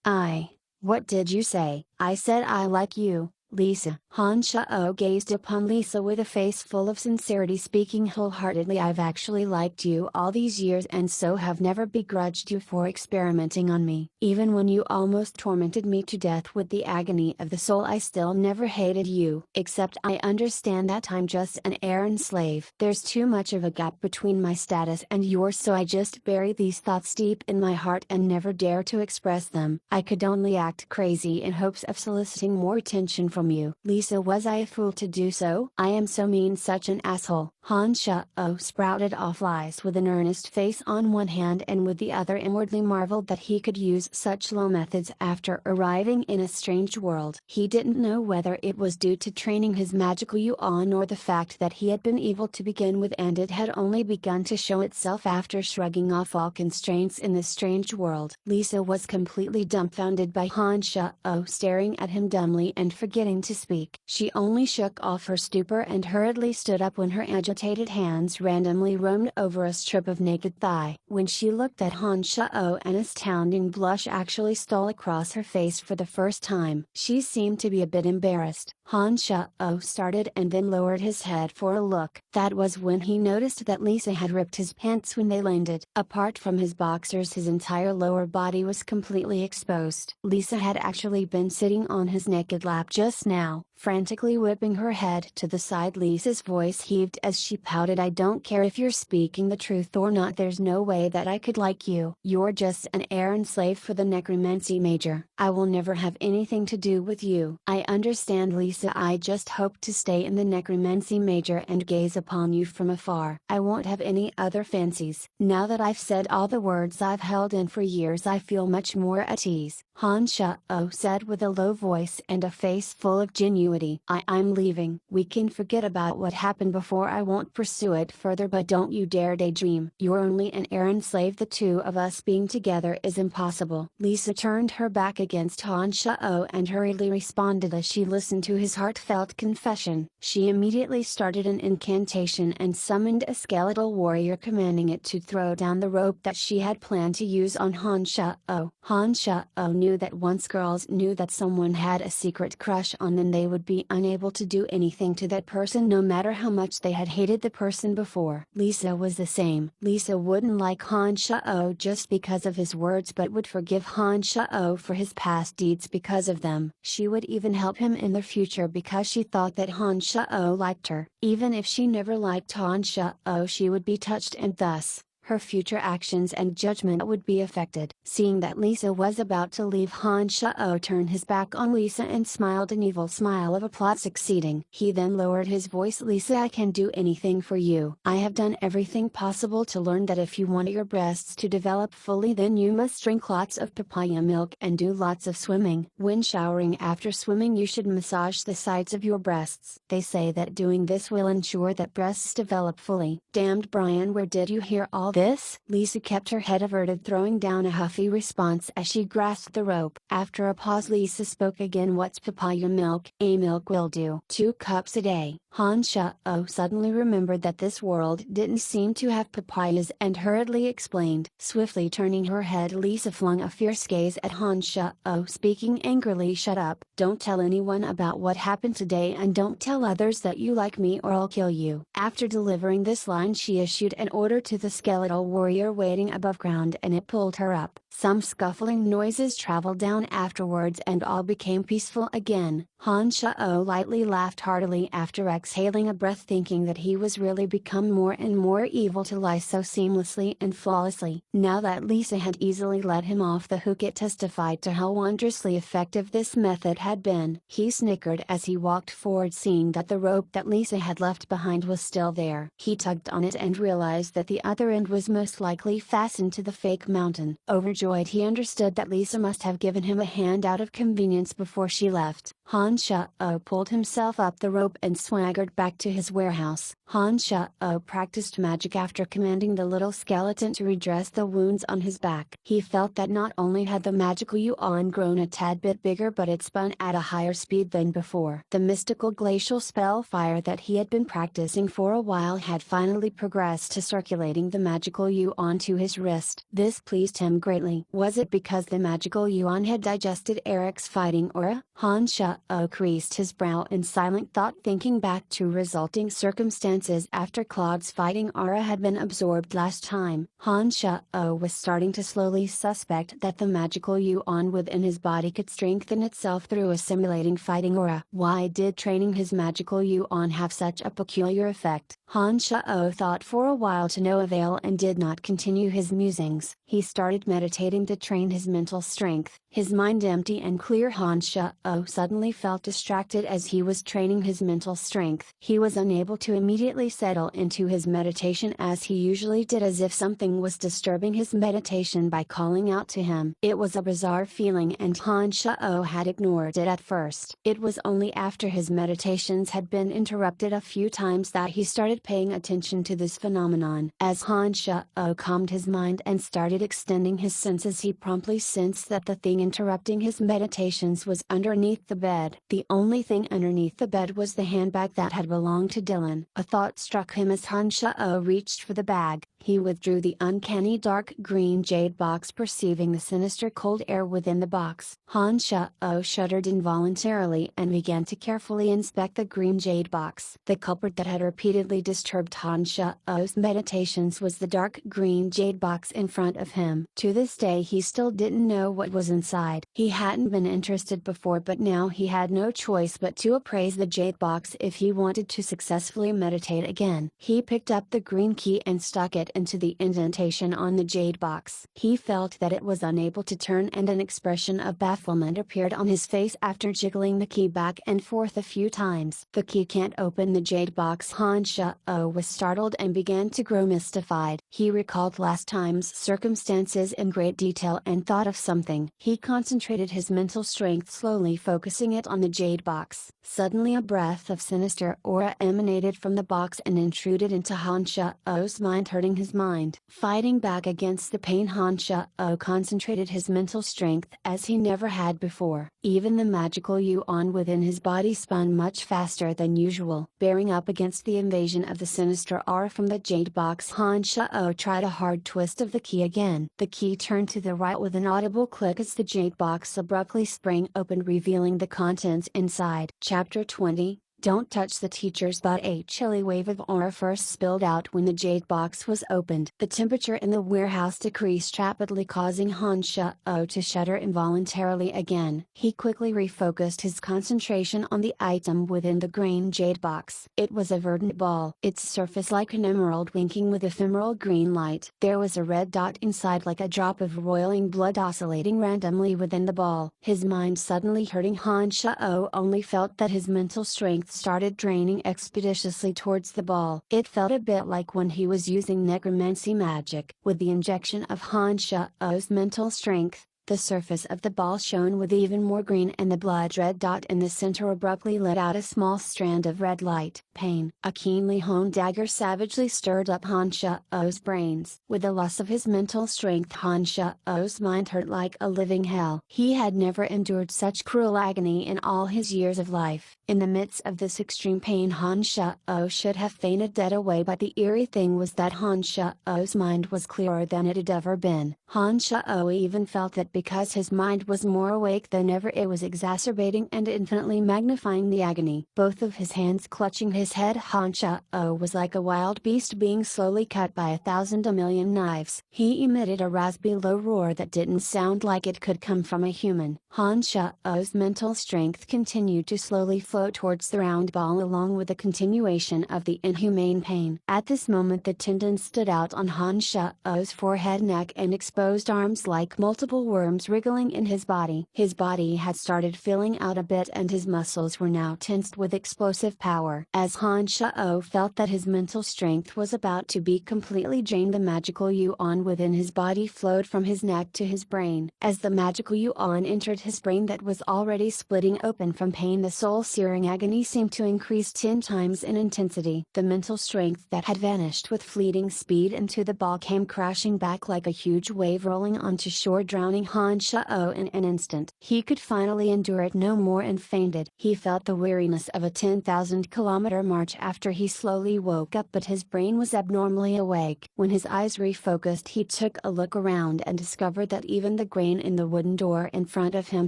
I, what did you say?" "I said I like you," Lisa. Han Shao gazed upon Lisa with a face full of sincerity, speaking wholeheartedly. I've actually liked you all these years and so have never begrudged you for experimenting on me. Even when you almost tormented me to death with the agony of the soul, I still never hated you. Except I understand that I'm just an errand slave. There's too much of a gap between my status and yours, so I just bury these thoughts deep in my heart and never dare to express them. I could only act crazy in hopes of soliciting more attention from you. Lisa, was I a fool to do so? I am so mean, such an asshole. Han Shao sprouted off lies with an earnest face on one hand and with the other inwardly marveled that he could use such low methods after arriving in a strange world. He didn't know whether it was due to training his magical yuan or the fact that he had been evil to begin with and it had only begun to show itself after shrugging off all constraints in this strange world. Lisa was completely dumbfounded by Han Shao staring at him dumbly and forgetting to speak. She only shook off her stupor and hurriedly stood up when her agitated hands randomly roamed over a strip of naked thigh. When she looked at Han Shao, an astounding blush actually stole across her face for the first time. She seemed to be a bit embarrassed. Han Shao started and then lowered his head for a look. That was when he noticed that Lisa had ripped his pants when they landed. Apart from his boxers, his entire lower body was completely exposed. Lisa had actually been sitting on his naked lap just now, frantically whipping her head to the side. Lisa's voice heaved as she pouted, I don't care if you're speaking the truth or not, there's no way that I could like you. You're just an errand slave for the necromancy major. I will never have anything to do with you. I understand, Lisa, I just hope to stay in the necromancy major and gaze upon you from afar. I won't have any other fancies. Now that I've said all the words I've held in for years, I feel much more at ease. Han Shao said with a low voice and a face full of genuinity. I'm leaving. We can forget about what happened before. I won't pursue it further, but don't you dare daydream. You're only an errand slave. The two of us being together is impossible. Lisa turned her back against Han Shao and hurriedly responded as she listened to his heartfelt confession. She immediately started an incantation and summoned a skeletal warrior, commanding it to throw down the rope that she had planned to use on Han Shao. Han Shao knew that once girls knew that someone had a secret crush on them, they would be unable to do anything to that person no matter how much they had hated the person before. Lisa was the same. Lisa wouldn't like Han Shao just because of his words, but would forgive Han Shao for his past deeds because of them. She would even help him in the future because she thought that Han Shao liked her. Even if she never liked Han Shao, she would be touched and thus her future actions and judgment would be affected. Seeing that Lisa was about to leave, Han Shao turned his back on Lisa and smiled an evil smile of a plot succeeding. He then lowered his voice, Lisa, I can do anything for you. I have done everything possible to learn that if you want your breasts to develop fully, then you must drink lots of papaya milk and do lots of swimming. When showering after swimming, you should massage the sides of your breasts. They say that doing this will ensure that breasts develop fully. Damned Brian, where did you hear all this? Lisa kept her head averted, throwing down a huffy response as she grasped the rope. After a pause, Lisa spoke again. What's papaya milk? A milk will do. 2 cups a day. Han Shao suddenly remembered that this world didn't seem to have papayas and hurriedly explained. Swiftly turning her head, Lisa flung a fierce gaze at Han Shao, speaking angrily, shut up, don't tell anyone about what happened today, and don't tell others that you like me or I'll kill you. After delivering this line, she issued an order to the skeletal warrior waiting above ground and it pulled her up. Some scuffling noises traveled down afterwards and all became peaceful again. Han Shao lightly laughed heartily after exhaling a breath, thinking that he was really become more and more evil to lie so seamlessly and flawlessly. Now that Lisa had easily let him off the hook, it testified to how wondrously effective this method had been. He snickered as he walked forward, seeing that the rope that Lisa had left behind was still there. He tugged on it and realized that the other end was most likely fastened to the fake mountain. Overjoyed, he understood that Lisa must have given him a hand out of convenience before she left. Han Shao pulled himself up the rope and swaggered back to his warehouse. Han Shao practiced magic after commanding the little skeleton to redress the wounds on his back. He felt that not only had the magical yuan grown a tad bit bigger, but it spun at a higher speed than before. The mystical glacial spell fire that he had been practicing for a while had finally progressed to circulating the magical yuan to his wrist. This pleased him greatly. Was it because the magical yuan had digested Eric's fighting aura? Han Shao Sha-O creased his brow in silent thought, thinking back to resulting circumstances after Claude's fighting aura had been absorbed last time. Han Sha-O was starting to slowly suspect that the magical yuan within his body could strengthen itself through assimilating fighting aura. Why did training his magical yuan have such a peculiar effect? Han Sha-O thought for a while to no avail and did not continue his musings. He started meditating to train his mental strength. His mind empty and clear, Han Sha-O suddenly felt distracted as he was training his mental strength. He was unable to immediately settle into his meditation as he usually did, as if something was disturbing his meditation by calling out to him. It was a bizarre feeling and Han Sha-O had ignored it at first. It was only after his meditations had been interrupted a few times that he started paying attention to this phenomenon. As Han Sha-O calmed his mind and started extending his senses, he promptly sensed that the thing interrupting his meditations was underneath the bed. The only thing underneath the bed was the handbag that had belonged to Dylan. A thought struck him as Han Sha-O reached for the bag. He withdrew the uncanny dark green jade box, perceiving the sinister cold air within the box. Han Sha-O shuddered involuntarily and began to carefully inspect the green jade box. The culprit that had repeatedly disturbed Han Sha-O's meditations was the dark green jade box in front of him. To this day he still didn't know what was inside. He hadn't been interested before, but now he had no choice but to appraise the jade box if he wanted to successfully meditate again. He picked up the green key and stuck it into the indentation on the jade box. He felt that it was unable to turn and an expression of bafflement appeared on his face after jiggling the key back and forth a few times. The key can't open the jade box. Han Sha-O was startled and began to grow mystified. He recalled last time's circumstances in great detail and thought of something. He concentrated his mental strength, slowly focusing it on the jade box. Suddenly a breath of sinister aura emanated from the box and intruded into Han Sha-O's mind, hurting his mind. Fighting back against the pain, Han Sha-O concentrated his mental strength as he never had before. Even the magical yuan within his body spun much faster than usual. Bearing up against the invasion of the sinister aura from the jade box, Han Sha-O tried a hard twist of the key again. The key turned to the right with an audible click as the jade box abruptly sprang open, revealing the contents inside. Chapter 20. Don't touch the teacher's butt. A chilly wave of aura first spilled out when the jade box was opened. The temperature in the warehouse decreased rapidly, causing Han Sha-O to shudder involuntarily again. He quickly refocused his concentration on the item within the green jade box. It was a verdant ball, its surface like an emerald winking with ephemeral green light. There was a red dot inside, like a drop of roiling blood oscillating randomly within the ball. His mind suddenly hurting, Han Sha-O only felt that his mental strength started draining expeditiously towards the ball. It felt a bit like when he was using necromancy magic. With the injection of Han Sha-O's mental strength, the surface of the ball shone with even more green, and the blood-red dot in the center abruptly let out a small strand of red light. Pain. A keenly honed dagger savagely stirred up Han Sha-O's brains. With the loss of his mental strength, Han Sha-O's mind hurt like a living hell. He had never endured such cruel agony in all his years of life. In the midst of this extreme pain, Han Sha-O should have fainted dead away, but the eerie thing was that Han Sha-O's mind was clearer than it had ever been. Han Sha-O even felt that because his mind was more awake than ever, it was exacerbating and infinitely magnifying the agony. Both of his hands clutching his head, Han Sha-O was like a wild beast being slowly cut by a million knives. He emitted a raspy low roar that didn't sound like it could come from a human. Han Sha-O's mental strength continued to slowly flow towards the round ball, along with the continuation of the inhumane pain. At this moment the tendons stood out on Han Sha-O's forehead, neck and exposed arms like multiple worms wriggling in his body. His body had started filling out a bit and his muscles were now tensed with explosive power. As Han Sha-O felt that his mental strength was about to be completely drained, the magical yuan within his body flowed from his neck to his brain. As the magical yuan entered his brain that was already splitting open from pain, the soul-searing agony seemed to increase 10 times in intensity. The mental strength that had vanished with fleeting speed into the ball came crashing back like a huge wave rolling onto shore, drowning Han Shao in an instant. He could finally endure it no more and fainted. He felt the weariness of a 10,000-kilometer march after he slowly woke up, but his brain was abnormally awake. When his eyes refocused, he took a look around and discovered that even the grain in the wooden door in front of him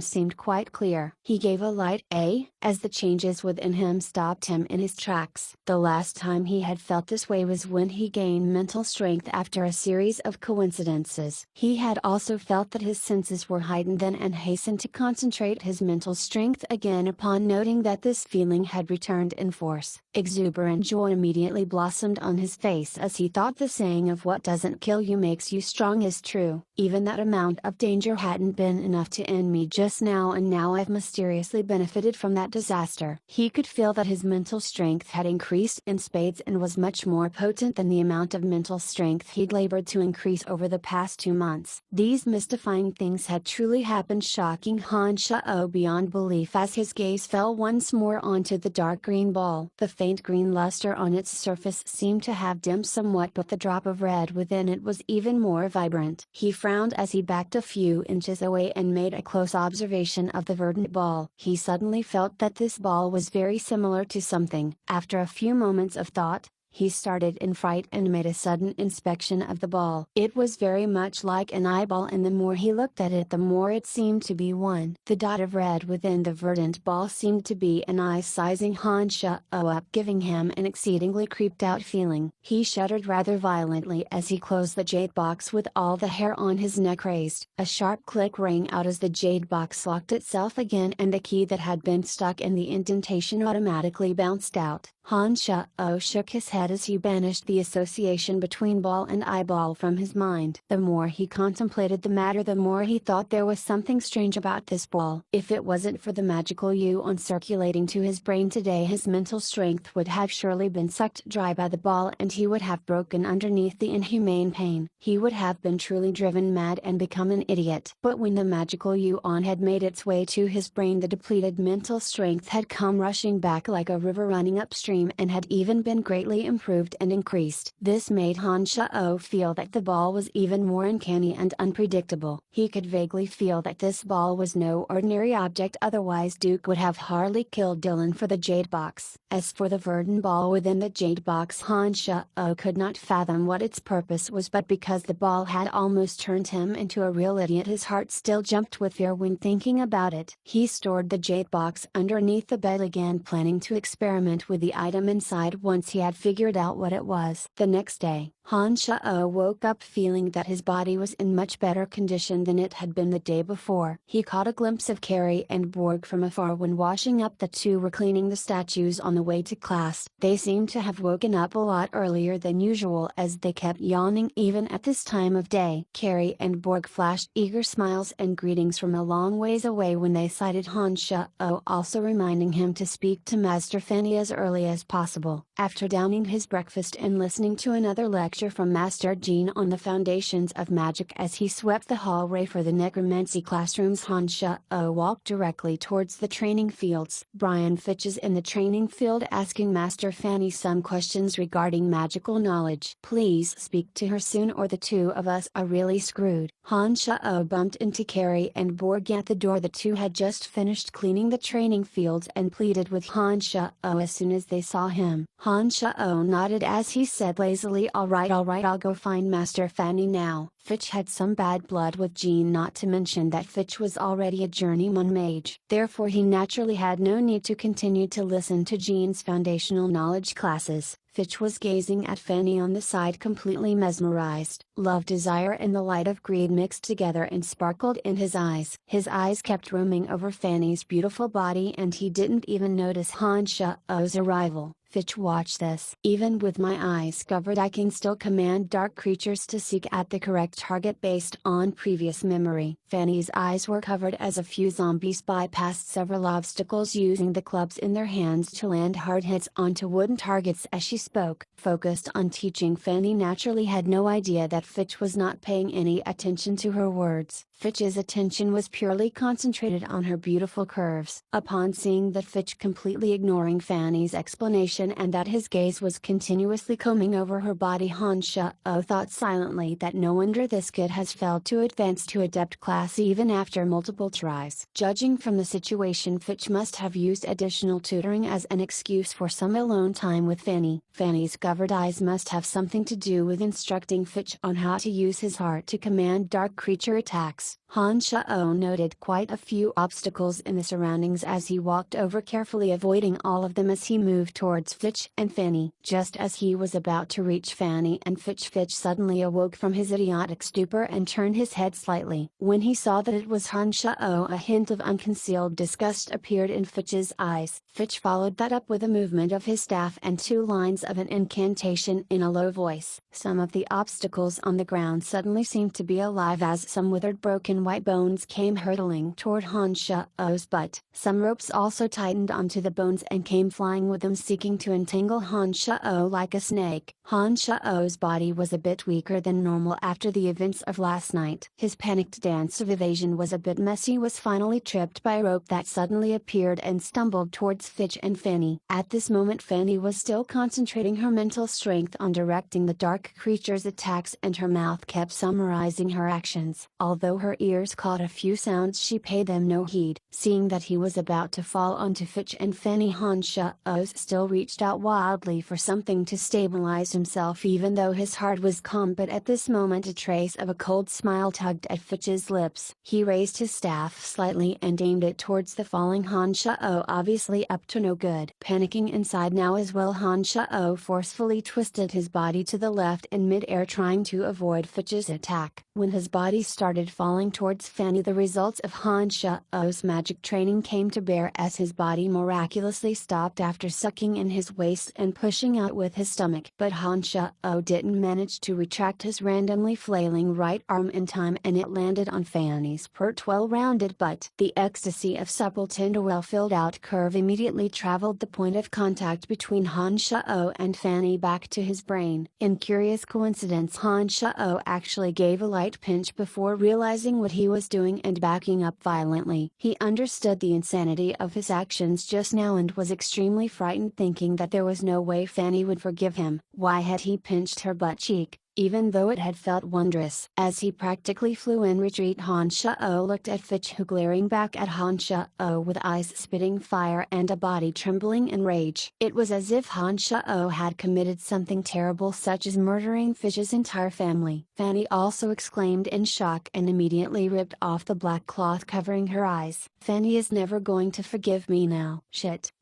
seemed quite clear. He gave a light "A" as the changes within him stopped him in his tracks. The last time he had felt this way was when he gained mental strength after a series of coincidences. He had also felt that his senses were heightened then and hastened to concentrate his mental strength again upon noting that this feeling had returned in force. Exuberant joy immediately blossomed on his face as he thought the saying of "what doesn't kill you makes you strong" is true. Even that amount of danger hadn't been enough to end me just now, and now I've mysteriously benefited from that disaster. He could feel that his mental strength had increased in spades and was much more potent than the amount of mental strength he'd labored to increase over the past 2 months. These mystifying things had truly happened, shocking Han Shao beyond belief as his gaze fell once more onto the dark green ball. The faint green luster on its surface seemed to have dimmed somewhat, but the drop of red within it was even more vibrant. He frowned as he backed a few inches away and made a close observation of the verdant ball. He suddenly felt that this ball was very similar to something. After a few moments of thought, he started in fright and made a sudden inspection of the ball. It was very much like an eyeball, and the more he looked at it the more it seemed to be one. The dot of red within the verdant ball seemed to be an eye sizing Han Shao up, giving him an exceedingly creeped out feeling. He shuddered rather violently as he closed the jade box with all the hair on his neck raised. A sharp click rang out as the jade box locked itself again and the key that had been stuck in the indentation automatically bounced out. Han Shao shook his head as he banished the association between ball and eyeball from his mind. The more he contemplated the matter, the more he thought there was something strange about this ball. If it wasn't for the magical yuan circulating to his brain today, his mental strength would have surely been sucked dry by the ball and he would have broken underneath the inhumane pain. He would have been truly driven mad and become an idiot. But when the magical yuan had made its way to his brain, the depleted mental strength had come rushing back like a river running upstream and had even been greatly improved and increased. This made Han Shao feel that the ball was even more uncanny and unpredictable. He could vaguely feel that this ball was no ordinary object, otherwise Duke would have hardly killed Dylan for the jade box. As for the verdant ball within the jade box, Han Shao could not fathom what its purpose was, but because the ball had almost turned him into a real idiot, his heart still jumped with fear when thinking about it. He stored the jade box underneath the bed again, planning to experiment with the item inside once he had figured out what it was. The next day, Han Shao woke up feeling that his body was in much better condition than it had been the day before. He caught a glimpse of Carrie and Borg from afar when washing up. The two were cleaning the statues on the way to class. They seemed to have woken up a lot earlier than usual as they kept yawning even at this time of day. Carrie and Borg flashed eager smiles and greetings from a long ways away when they sighted Han Shao, also reminding him to speak to Master Fanny as early as possible. After downing his breakfast and listening to another lecture from Master Jean on the foundations of magic as he swept the hallway for the necromancy classrooms, Han Shao walked directly towards the training fields. Brian Fitch is in the training field asking Master Fanny some questions regarding magical knowledge. Please speak to her soon or the two of us are really screwed. Han Shao bumped into Carrie and Borg at the door. The two had just finished cleaning the training fields and pleaded with Han Shao as soon as they saw him. Han Shao nodded as he said lazily, all right, I'll go find Master Fanny now." Fitch had some bad blood with Jean, not to mention that Fitch was already a journeyman mage. Therefore he naturally had no need to continue to listen to Jean's foundational knowledge classes. Fitch was gazing at Fanny on the side, completely mesmerized. Love, desire and the light of greed mixed together and sparkled in his eyes. His eyes kept roaming over Fanny's beautiful body and he didn't even notice Han Shao's arrival. Fitch, watch this. Even with my eyes covered I can still command dark creatures to seek at the correct target based on previous memory. Fanny's eyes were covered as a few zombies bypassed several obstacles using the clubs in their hands to land hard hits onto wooden targets as she spoke. Focused on teaching, Fanny naturally had no idea that Fitch was not paying any attention to her words. Fitch's attention was purely concentrated on her beautiful curves. Upon seeing that Fitch completely ignoring Fanny's explanation and that his gaze was continuously combing over her body, Han Shao thought silently that no wonder this kid has failed to advance to adept class even after multiple tries. Judging from the situation, Fitch must have used additional tutoring as an excuse for some alone time with Fanny. Fanny's covered eyes must have something to do with instructing Fitch on how to use his heart to command dark creature attacks. Han Shao noted quite a few obstacles in the surroundings as he walked over, carefully avoiding all of them as he moved towards Fitch and Fanny. Just as he was about to reach Fanny and Fitch, Fitch suddenly awoke from his idiotic stupor and turned his head slightly. When he saw that it was Han Shao, a hint of unconcealed disgust appeared in Fitch's eyes. Fitch followed that up with a movement of his staff and 2 lines of an incantation in a low voice. Some of the obstacles on the ground suddenly seemed to be alive as some withered, broken white bones came hurtling toward Han Shao's butt. Some ropes also tightened onto the bones and came flying with them, seeking to entangle Han Shao like a snake. Han Shao's body was a bit weaker than normal after the events of last night. His panicked dance of evasion was a bit messy, was finally tripped by a rope that suddenly appeared and stumbled towards Fitch and Fanny. At this moment Fanny was still concentrating her mental strength on directing the dark creature's attacks, and her mouth kept summarizing her actions. Although her ears caught a few sounds, she paid them no heed. Seeing that he was about to fall onto Fitch and Fanny, Han Shao still reached out wildly for something to stabilize himself, even though his heart was calm. But at this moment a trace of a cold smile tugged at Fitch's lips. He raised his staff slightly and aimed it towards the falling Han Shao, obviously up to no good. Panicking inside now as well, Han Shao forcefully twisted his body to the left in mid-air, trying to avoid Fitch's attack. When his body started falling towards Fanny, the results of Han Shao's magic training came to bear as his body miraculously stopped after sucking in his waist and pushing out with his stomach. But Han Shao didn't manage to retract his randomly flailing right arm in time, and it landed on Fanny's pert, well-rounded butt. The ecstasy of supple, tender, well-filled out curve immediately traveled the point of contact between Han Shao and Fanny back to his brain. In curious coincidence, Han Shao actually gave a light pinch before realizing what he was doing and backing up violently. He understood the insanity of his actions just now and was extremely frightened, thinking that there was no way Fanny would forgive him. Why had he pinched her butt cheek, even though it had felt wondrous? As he practically flew in retreat, Han Shao looked at Fitch, who glaring back at Han Shao with eyes spitting fire and a body trembling in rage. It was as if Han Shao had committed something terrible, such as murdering Fitch's entire family. Fanny also exclaimed in shock and immediately ripped off the black cloth covering her eyes. Fanny is never going to forgive me now. Shit,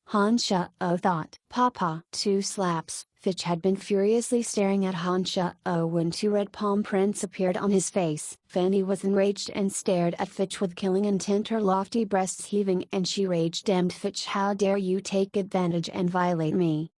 Han Shao thought. Papa. 2 slaps. Fitch had been furiously staring at Han Shao when 2 red palm prints appeared on his face. Fanny was enraged and stared at Fitch with killing intent, her lofty breasts heaving, and she raged, "Damned Fitch, how dare you take advantage and violate me?